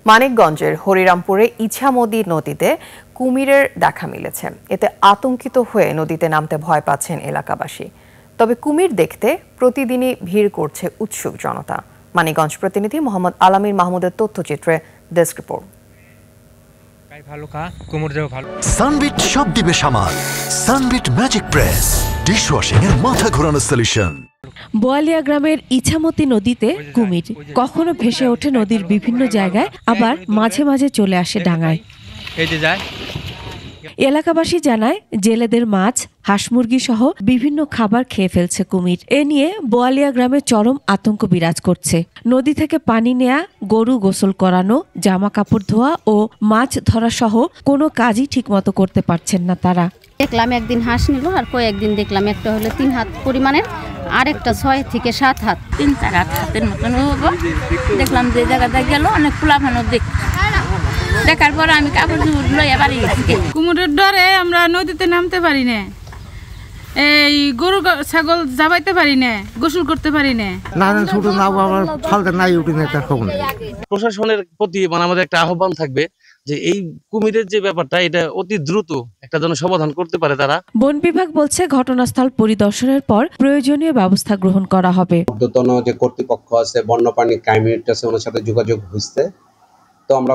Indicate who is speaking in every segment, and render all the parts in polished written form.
Speaker 1: মানিকগঞ্জের হরিরামপুরে ইছামতি নদীতে কুমিরের দেখা মিলেছে। এতে আতঙ্কিত হয়ে নদীতে নামতে ভয় পাচ্ছেন এলাকাবাসী। তবে কুমির দেখতে প্রতিদিনই ভিড় করছে উৎসুক জনতা। মানিকগঞ্জ প্রতিনিধি মোহাম্মদ আলামির মাহমুদের তথ্যচিত্রে ডেস্ক রিপোর্ট।
Speaker 2: সানবিট সব দিবে সামাল। সানবিট ম্যাজিক প্রেস ডিশওয়াশিং এর মাথা ঘোরানো সলিউশন।
Speaker 3: বোয়ালিয়া গ্রামের ইছামতি নদীতে কুমির কখনো ভেসে ওঠে নদীর বিভিন্ন জায়গায়, আবার মাঝে মাঝে চলে আসে ডাঙায়। এলাকাবাসী জানায় জেলেদের মাছ, হাঁস মুরগি সহ বিভিন্ন খাবার খেয়ে ফেলছে কুমির। এ নিয়ে বোয়ালিয়া গ্রামে চরম আতঙ্ক বিরাজ করছে। নদী থেকে পানি নেয়া, গরু গোসল করানো, জামা কাপড় ধোয়া ও মাছ ধরা সহ কোনো কাজই ঠিকমতো করতে পারছেন না তারা।
Speaker 4: দেখলাম একদিন হাঁস নিল, আর কয়েকদিন দেখলাম একটা হলো 3 হাত পরিমাণের, আর একটা 6 থেকে 7 হাত, 3-4 হাতের মতন দেখলাম। যে জায়গাটা গেল অনেক খোলাফানো দেখার পর আমি কাপড় লইয়া বাড়ি গেছি।
Speaker 5: কুমিরের ডরে আমরা নদীতে নামতে পারি না, এই গরু ছাগল যাবাইতে পারি না, গোসল করতে পারি না।
Speaker 6: প্রশাসনের প্রতি আমাদের একটা আহ্বান থাকবে যে এই কুমিরের যে ব্যাপারটা, এটা অতি দ্রুত একটা যেন সমাধান করতে পারে তারা।
Speaker 3: বন বিভাগ বলছে ঘটনাস্থল পরিদর্শনের পর প্রয়োজনীয় ব্যবস্থা গ্রহণ করা হবে।
Speaker 7: ঊর্ধ্বতন যে কর্তৃপক্ষ আছে, বন্যপ্রাণী ক্রাইম ইউনিট আছে, ওনার সাথে যোগাযোগ হয়েছে। তো আমরা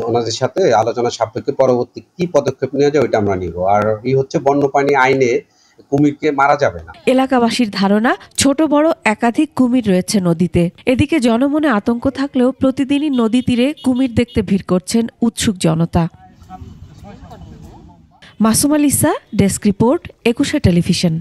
Speaker 7: ওনাদের সাথে আলোচনা সাপেক্ষে পরবর্তী কি পদক্ষেপ নেওয়া যায় ওইটা আমরা নিব। আর এই হচ্ছে বন্যপ্রাণী আইনে কুমিরকে মারা যাবে না।
Speaker 3: এলাকাবাসীর ধারণা ছোট বড় একাধিক কুমির রয়েছে নদীতে। এদিকে জনমনে আতঙ্ক থাকলেও প্রতিদিনই নদী তীরে কুমির দেখতে ভিড় করছেন উৎসুক জনতা। Masum আলিসা, desk report, 21 television.